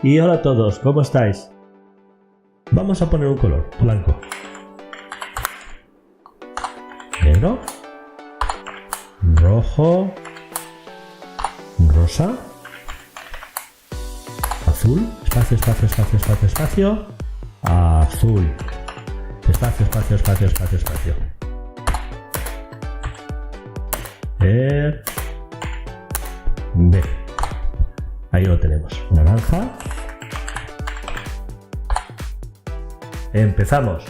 Y hola a todos, ¿cómo estáis? Vamos a poner un color, blanco, negro, rojo, rosa, azul, espacio, espacio, espacio, espacio, espacio, azul, espacio, espacio, espacio, espacio, espacio, verde. Ahí lo tenemos, naranja. Empezamos.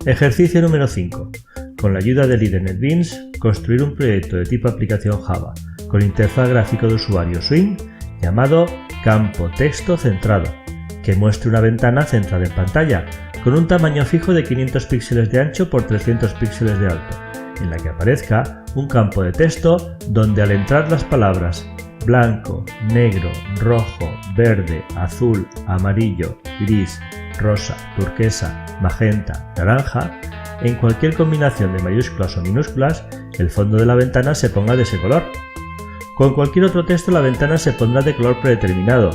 Ejercicio número 5. Con la ayuda del IDE NetBeans, construir un proyecto de tipo aplicación Java con interfaz gráfico de usuario Swing llamado campo texto centrado, que muestre una ventana centrada en pantalla con un tamaño fijo de 500 píxeles de ancho por 300 píxeles de alto, en la que aparezca un campo de texto donde al entrar las palabras blanco, negro, rojo, verde, azul, amarillo, gris, rosa, turquesa, magenta, naranja, en cualquier combinación de mayúsculas o minúsculas, el fondo de la ventana se ponga de ese color. Con cualquier otro texto la ventana se pondrá de color predeterminado.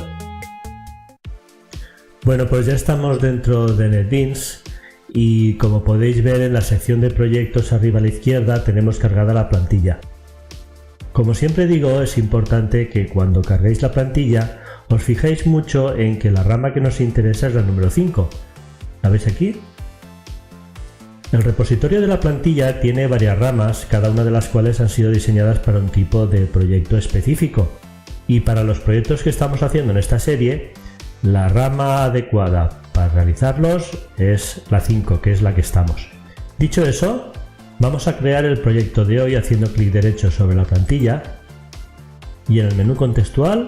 Bueno, pues ya estamos dentro de NetBeans y como podéis ver en la sección de proyectos arriba a la izquierda tenemos cargada la plantilla. Como siempre digo, es importante que cuando carguéis la plantilla os fijéis mucho en que la rama que nos interesa es la número 5. ¿La veis aquí? El repositorio de la plantilla tiene varias ramas, cada una de las cuales han sido diseñadas para un tipo de proyecto específico. Y para los proyectos que estamos haciendo en esta serie, la rama adecuada para realizarlos es la 5, que es la que estamos. Dicho eso, vamos a crear el proyecto de hoy haciendo clic derecho sobre la plantilla y en el menú contextual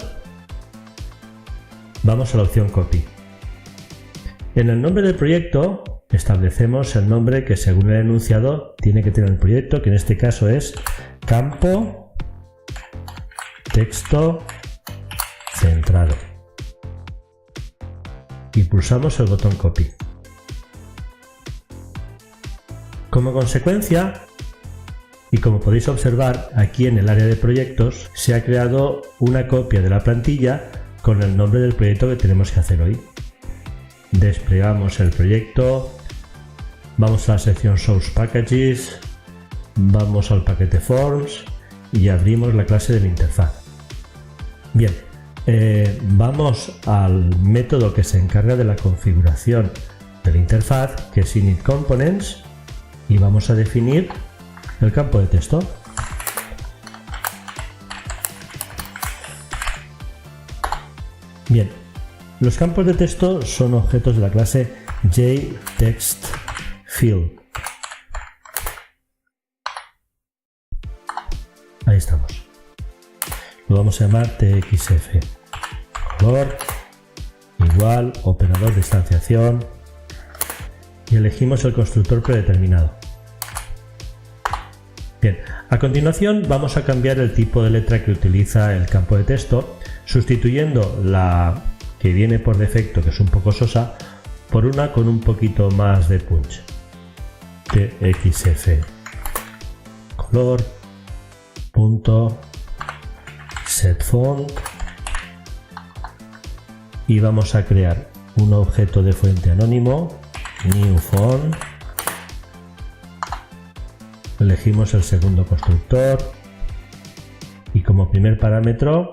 vamos a la opción Copy. En el nombre del proyecto establecemos el nombre que según el enunciado tiene que tener el proyecto, que en este caso es campo texto centrado. Y pulsamos el botón Copy. Como consecuencia, y como podéis observar aquí en el área de proyectos, se ha creado una copia de la plantilla con el nombre del proyecto que tenemos que hacer hoy. Desplegamos el proyecto, vamos a la sección Source Packages, vamos al paquete Forms y abrimos la clase de la interfaz. Bien, vamos al método que se encarga de la configuración de la interfaz, que es Init Components, y vamos a definir el campo de texto. Bien, los campos de texto son objetos de la clase JTextField. Ahí estamos. Lo vamos a llamar TXF. Color igual, operador de instanciación, y elegimos el constructor predeterminado. Bien, a continuación vamos a cambiar el tipo de letra que utiliza el campo de texto, sustituyendo la que viene por defecto, que es un poco sosa, por una con un poquito más de punch. TXF color punto set font, y vamos a crear un objeto de fuente anónimo, new font. Elegimos el segundo constructor y como primer parámetro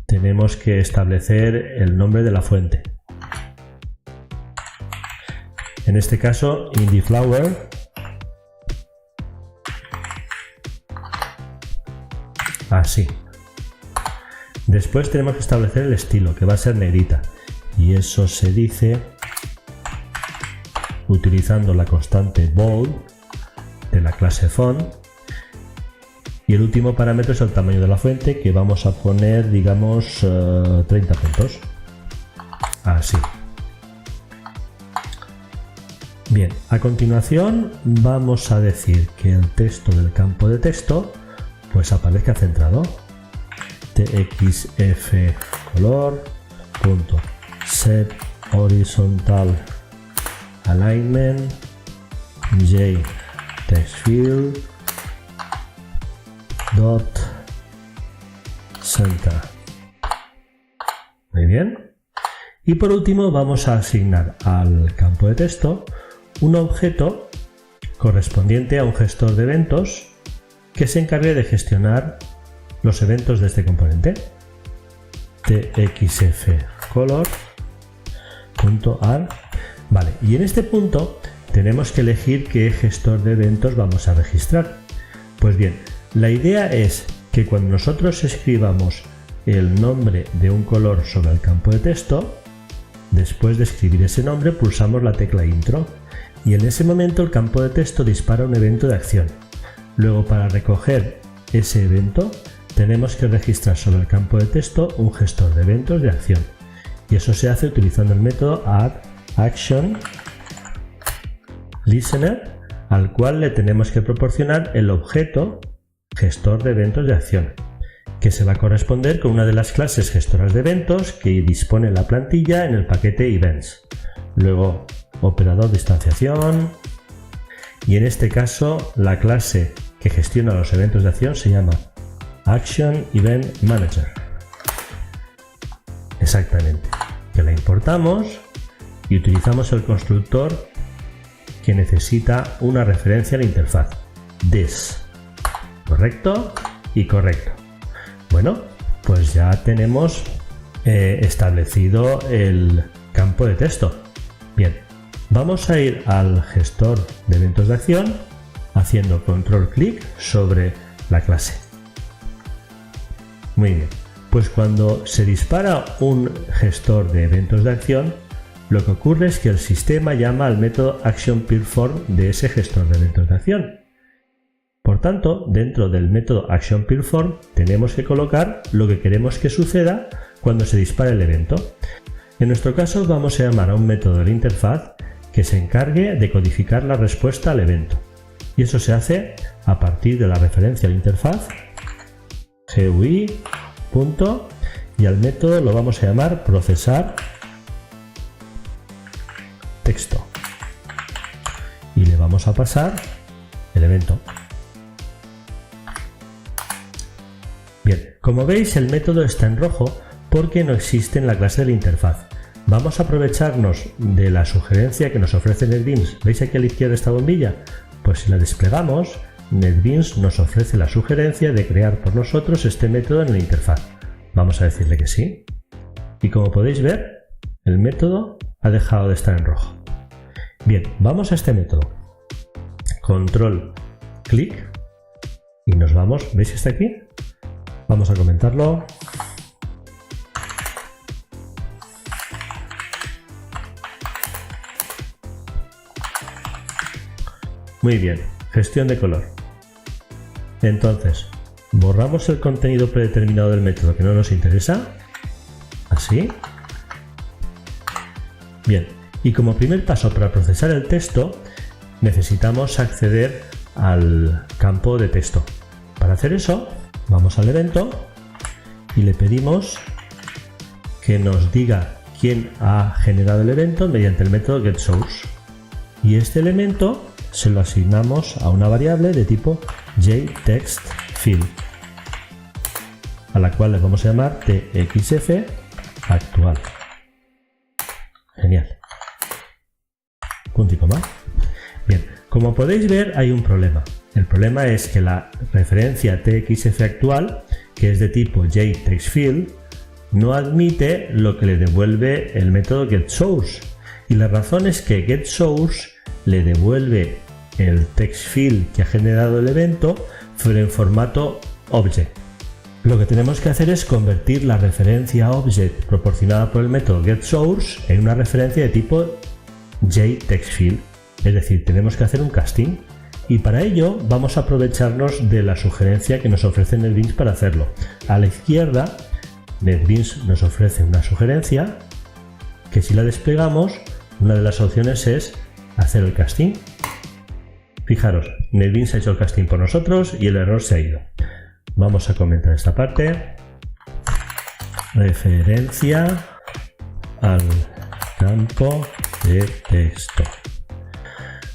tenemos que establecer el nombre de la fuente. En este caso, IndieFlower. Así. Después tenemos que establecer el estilo, que va a ser negrita, y eso se dice utilizando la constante bold de la clase font, y el último parámetro es el tamaño de la fuente, que vamos a poner, digamos, 30 puntos. Así. Bien, a continuación vamos a decir que el texto del campo de texto pues aparezca centrado. txfcolor.set horizontal alignment jtextfield dot center. Muy bien. Y por último vamos a asignar al campo de texto un objeto correspondiente a un gestor de eventos que se encargue de gestionar los eventos de este componente. txfcolor.add. Vale, y en este punto tenemos que elegir qué gestor de eventos vamos a registrar. Pues bien, la idea es que cuando nosotros escribamos el nombre de un color sobre el campo de texto, después de escribir ese nombre pulsamos la tecla intro y en ese momento el campo de texto dispara un evento de acción. Luego, para recoger ese evento tenemos que registrar sobre el campo de texto un gestor de eventos de acción, y eso se hace utilizando el método addActionListener, al cual le tenemos que proporcionar el objeto gestor de eventos de acción, que se va a corresponder con una de las clases gestoras de eventos que dispone la plantilla en el paquete events. Luego, operador de instanciación, y en este caso la clase que gestiona los eventos de acción se llama Action Event Manager. Exactamente, que la importamos y utilizamos el constructor que necesita una referencia a la interfaz, this. ¿Correcto? Y correcto. Bueno, pues ya tenemos establecido el campo de texto. Bien, vamos a ir al gestor de eventos de acción haciendo control clic sobre la clase. Muy bien, pues cuando se dispara un gestor de eventos de acción, lo que ocurre es que el sistema llama al método ActionPerform de ese gestor de eventos de acción. Por tanto, dentro del método ActionPerform tenemos que colocar lo que queremos que suceda cuando se dispare el evento. En nuestro caso vamos a llamar a un método de la interfaz que se encargue de codificar la respuesta al evento. Y eso se hace a partir de la referencia a la interfaz GUI. Y al método lo vamos a llamar procesar texto. Y le vamos a pasar el evento. Bien, como veis el método está en rojo porque no existe en la clase de la interfaz. Vamos a aprovecharnos de la sugerencia que nos ofrece NetBeans. ¿Veis aquí a la izquierda esta bombilla? Pues si la desplegamos, NetBeans nos ofrece la sugerencia de crear por nosotros este método en la interfaz. Vamos a decirle que sí. Y como podéis ver, el método ha dejado de estar en rojo. Bien, vamos a este método. Control clic y nos vamos. ¿Veis que está aquí? Vamos a comentarlo. Muy bien, gestión de color. Entonces, borramos el contenido predeterminado del método que no nos interesa. Así. Bien, y como primer paso para procesar el texto, necesitamos acceder al campo de texto. Para hacer eso, vamos al evento y le pedimos que nos diga quién ha generado el evento mediante el método getSource. Y este elemento se lo asignamos a una variable de tipo jTextField, a la cual le vamos a llamar txfactual. Genial. Punto y coma. Bien, como podéis ver hay un problema. El problema es que la referencia txfactual, que es de tipo jTextField, no admite lo que le devuelve el método getSource. Y la razón es que getSource le devuelve el textfield que ha generado el evento, pero en formato object. Lo que tenemos que hacer es convertir la referencia object proporcionada por el método getSource en una referencia de tipo jTextField. Es decir, tenemos que hacer un casting. Y para ello vamos a aprovecharnos de la sugerencia que nos ofrece NetBeans para hacerlo. A la izquierda, NetBeans nos ofrece una sugerencia que si la desplegamos, una de las opciones es hacer el casting. Fijaros, NetBeans ha hecho el casting por nosotros y el error se ha ido. Vamos a comentar esta parte. referencia al campo de texto.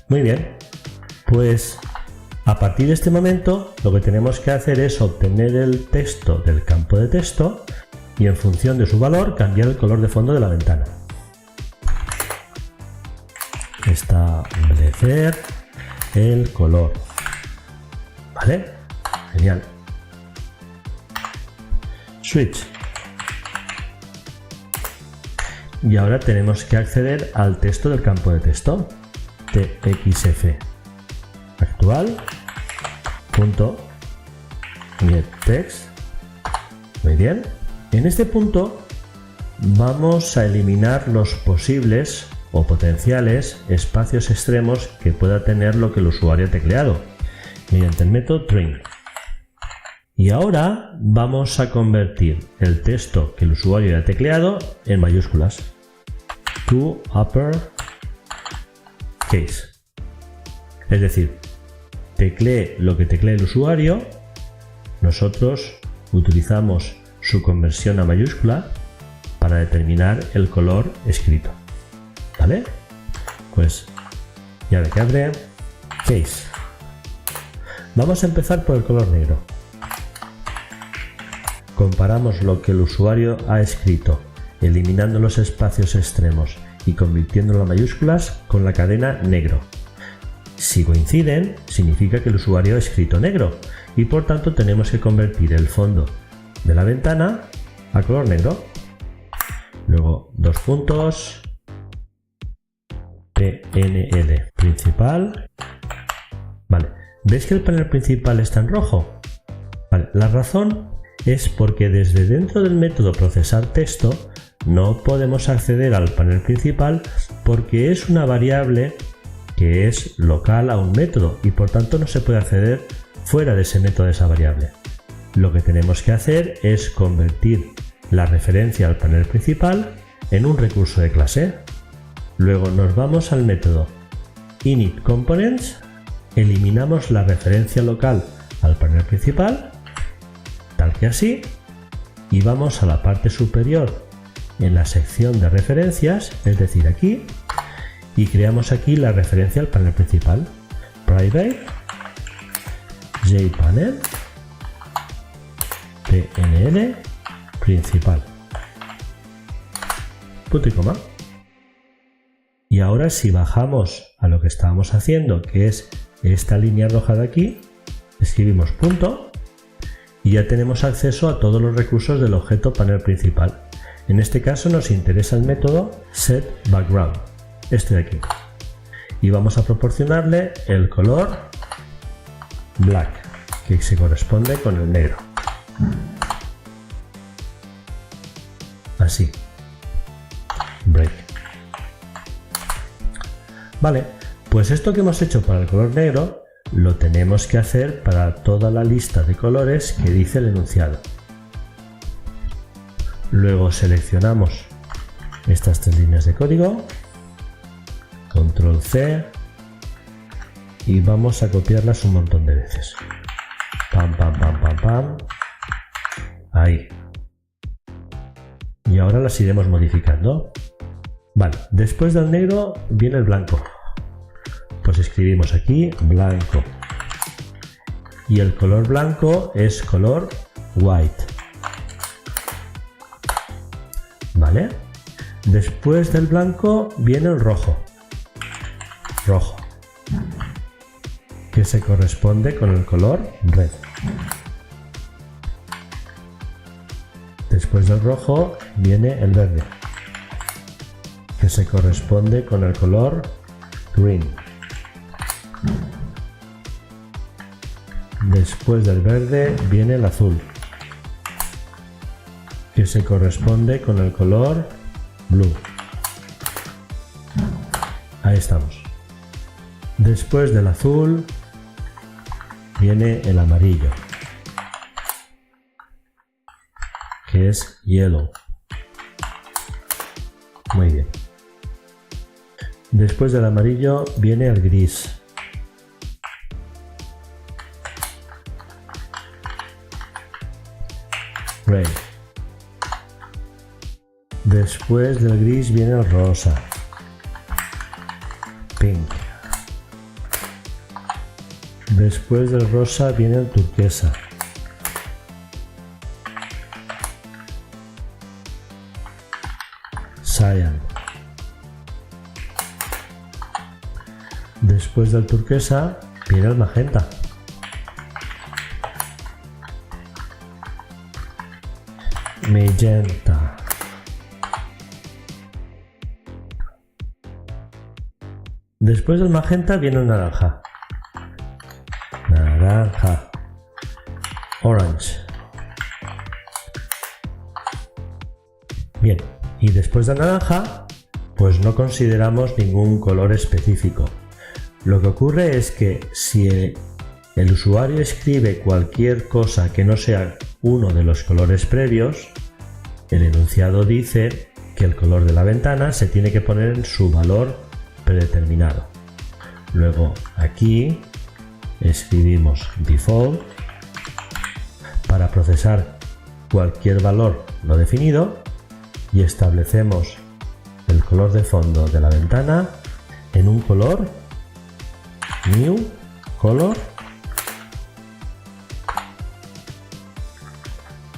Muy bien, pues a partir de este momento lo que tenemos que hacer es obtener el texto del campo de texto y en función de su valor cambiar el color de fondo de la ventana. Establecer el color. ¿Vale? Genial. Switch. Y ahora tenemos que acceder al texto del campo de texto. txf actual punto getText. Muy bien. En este punto vamos a eliminar los posibles o potenciales espacios extremos que pueda tener lo que el usuario ha tecleado mediante el método trim. Y ahora vamos a convertir el texto que el usuario ha tecleado en mayúsculas. To upper case. Es decir, teclee lo que teclee el usuario, nosotros utilizamos su conversión a mayúscula para determinar el color escrito. ¿Vale? Pues llave que abre, case. Vamos a empezar por el color negro. Comparamos lo que el usuario ha escrito, eliminando los espacios extremos y convirtiéndolo a mayúsculas con la cadena negro. Si coinciden, significa que el usuario ha escrito negro y por tanto tenemos que convertir el fondo de la ventana a color negro. Luego dos puntos, PNL principal. Vale, ¿ves que el panel principal está en rojo? Vale, la razón es porque desde dentro del método procesar texto no podemos acceder al panel principal porque es una variable que es local a un método y por tanto no se puede acceder fuera de ese método de esa variable. Lo que tenemos que hacer es convertir la referencia al panel principal en un recurso de clase. Luego nos vamos al método initComponents, eliminamos la referencia local al panel principal, tal que así, y vamos a la parte superior en la sección de referencias, es decir aquí, y creamos aquí la referencia al panel principal. Private jpanel PNL principal. Punto y coma. Y ahora si bajamos a lo que estábamos haciendo, que es esta línea roja de aquí, escribimos punto y ya tenemos acceso a todos los recursos del objeto panel principal. En este caso nos interesa el método setBackground, este de aquí. Y vamos a proporcionarle el color black, que se corresponde con el negro. Así. Break. Vale, pues esto que hemos hecho para el color negro lo tenemos que hacer para toda la lista de colores que dice el enunciado. Luego seleccionamos estas tres líneas de código, control C, y vamos a copiarlas un montón de veces. Pam, pam, pam, pam, pam. Ahí. Y ahora las iremos modificando. Vale, después del negro viene el blanco. Pues escribimos aquí blanco. Y el color blanco es color white. ¿Vale? Después del blanco viene el rojo. Rojo. Que se corresponde con el color red. Después del rojo viene el verde, que se corresponde con el color green. Después del verde viene el azul, que se corresponde con el color blue. Ahí estamos. Después del azul viene el amarillo, que es yellow. Muy bien. Después del amarillo viene el gris. Gray. Después del gris viene el rosa. Pink. Después del rosa viene el turquesa. Cyan. Después del turquesa viene el magenta. Magenta. Después del magenta viene el naranja. Naranja. Orange. Bien, y después del naranja, pues no consideramos ningún color específico. Lo que ocurre es que si el usuario escribe cualquier cosa que no sea uno de los colores previos, el enunciado dice que el color de la ventana se tiene que poner en su valor predeterminado. Luego aquí escribimos default para procesar cualquier valor no definido y establecemos el color de fondo de la ventana en un color new color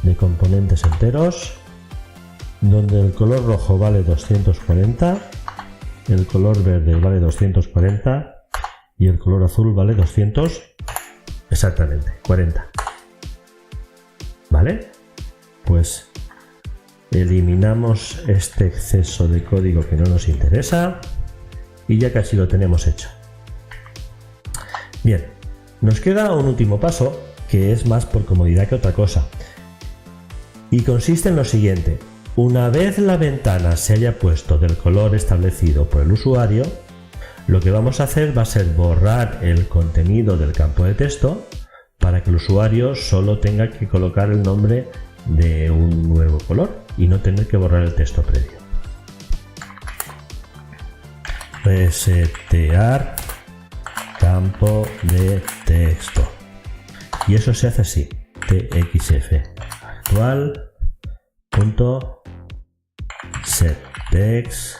de componentes enteros, donde el color rojo vale 240, el color verde vale 240 y el color azul vale 200, exactamente, 40. ¿Vale? Pues eliminamos este exceso de código que no nos interesa y ya casi lo tenemos hecho. Bien, nos queda un último paso que es más por comodidad que otra cosa y consiste en lo siguiente. Una vez la ventana se haya puesto del color establecido por el usuario, lo que vamos a hacer va a ser borrar el contenido del campo de texto para que el usuario solo tenga que colocar el nombre de un nuevo color y no tener que borrar el texto previo. Resetear campo de texto. Y eso se hace así. txf actual setText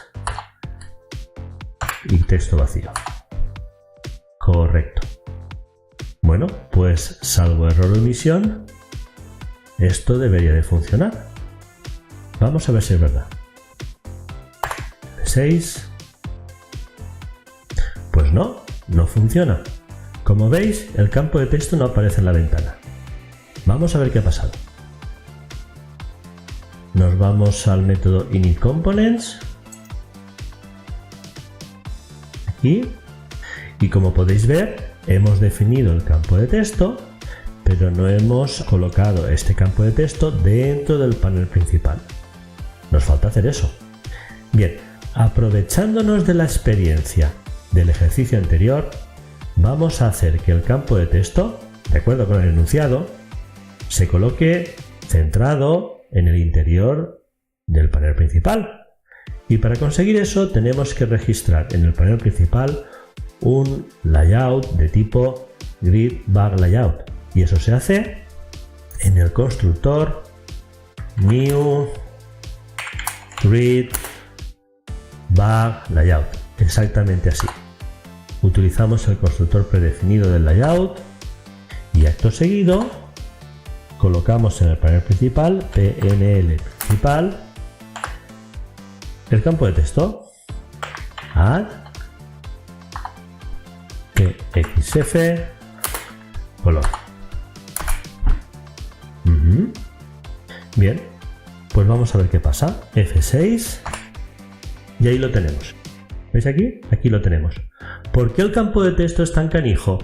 y texto vacío. Correcto. Bueno, pues salvo error o omisión, esto debería de funcionar. Vamos a ver si es verdad. F6. Pues no funciona. Como veis, el campo de texto no aparece en la ventana. Vamos a ver qué ha pasado. Nos vamos al método initComponents. Aquí. Y como podéis ver, hemos definido el campo de texto, pero no hemos colocado este campo de texto dentro del panel principal. Nos falta hacer eso. Bien, aprovechándonos de la experiencia del ejercicio anterior, vamos a hacer que el campo de texto, de acuerdo con el enunciado, se coloque centrado en el interior del panel principal. Y para conseguir eso tenemos que registrar en el panel principal un layout de tipo grid_bar_layout. Y eso se hace en el constructor new grid_bar_layout. Exactamente así. Utilizamos el constructor predefinido del layout y acto seguido colocamos en el panel principal, PNL principal, el campo de texto, add txf color. Bien, pues vamos a ver qué pasa. F6 y ahí lo tenemos. ¿Veis aquí? Aquí lo tenemos. ¿Por qué el campo de texto es tan canijo?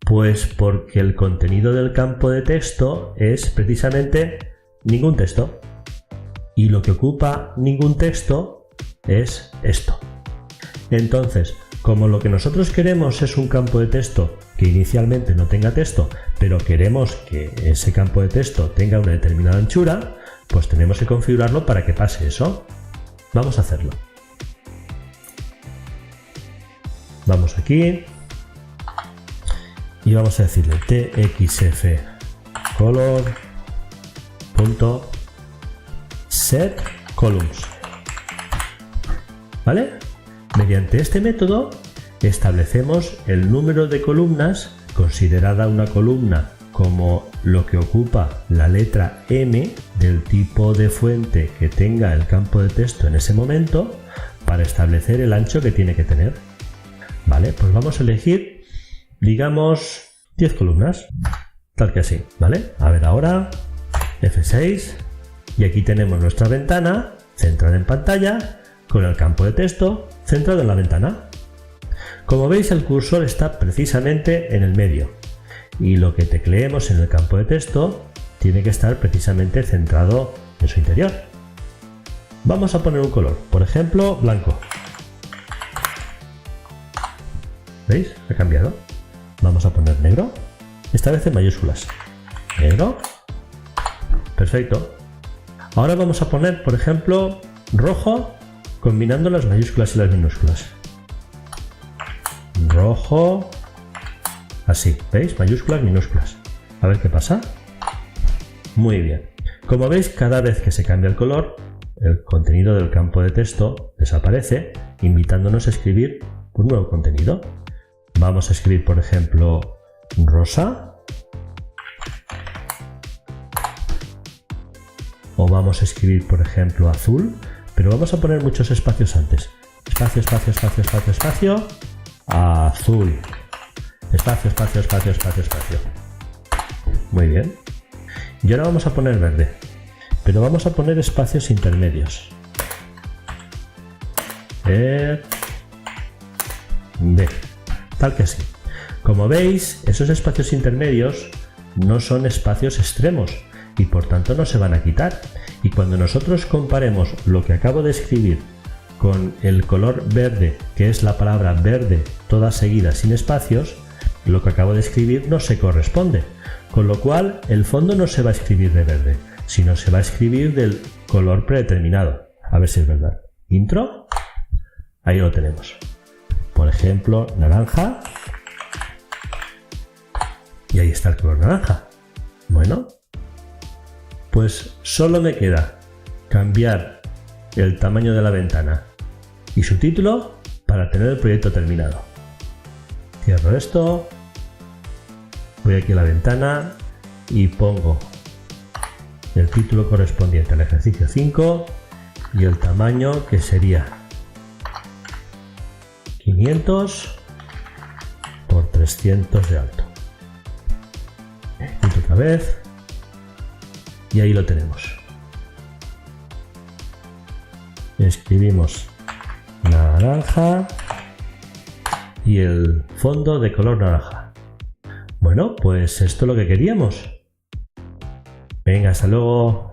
Pues porque el contenido del campo de texto es precisamente ningún texto. Y lo que ocupa ningún texto es esto. Entonces, como lo que nosotros queremos es un campo de texto que inicialmente no tenga texto, pero queremos que ese campo de texto tenga una determinada anchura, pues tenemos que configurarlo para que pase eso. Vamos a hacerlo. Vamos aquí y vamos a decirle txf color.set columns. ¿vale? Mediante este método establecemos el número de columnas, considerada una columna como lo que ocupa la letra M del tipo de fuente que tenga el campo de texto en ese momento, para establecer el ancho que tiene que tener. Vale, pues vamos a elegir, digamos, 10 columnas, tal que así, ¿vale? A ver ahora, F6, y aquí tenemos nuestra ventana centrada en pantalla con el campo de texto centrado en la ventana. Como veis, el cursor está precisamente en el medio y lo que tecleemos en el campo de texto tiene que estar precisamente centrado en su interior. Vamos a poner un color, por ejemplo, blanco. ¿Veis? Ha cambiado. Vamos a poner negro, esta vez en mayúsculas. Negro. Perfecto. Ahora vamos a poner, por ejemplo, rojo, combinando las mayúsculas y las minúsculas. Rojo. Así, ¿veis? Mayúsculas, minúsculas. A ver qué pasa. Muy bien. Como veis, cada vez que se cambia el color, el contenido del campo de texto desaparece, invitándonos a escribir un nuevo contenido. Vamos a escribir, por ejemplo, rosa. O vamos a escribir, por ejemplo, azul. Pero vamos a poner muchos espacios antes. Espacio, espacio, espacio, espacio, espacio. Azul. Espacio, espacio, espacio, espacio, espacio. Muy bien. Y ahora vamos a poner verde. Pero vamos a poner espacios intermedios. B. Tal que así. Como veis, esos espacios intermedios no son espacios extremos y por tanto no se van a quitar. Y cuando nosotros comparemos lo que acabo de escribir con el color verde, que es la palabra verde toda seguida sin espacios, lo que acabo de escribir no se corresponde. Con lo cual, el fondo no se va a escribir de verde, sino se va a escribir del color predeterminado. A ver si es verdad. Intro. Ahí lo tenemos. Por ejemplo, naranja. Y ahí está el color naranja. Bueno, pues solo me queda cambiar el tamaño de la ventana y su título para tener el proyecto terminado. Cierro esto. Voy aquí a la ventana y pongo el título correspondiente al ejercicio 5 y el tamaño, que sería 500 por 300 de alto. Quito otra vez y ahí lo tenemos. Escribimos naranja y el fondo de color naranja. Bueno, pues esto es lo que queríamos. Venga, hasta luego.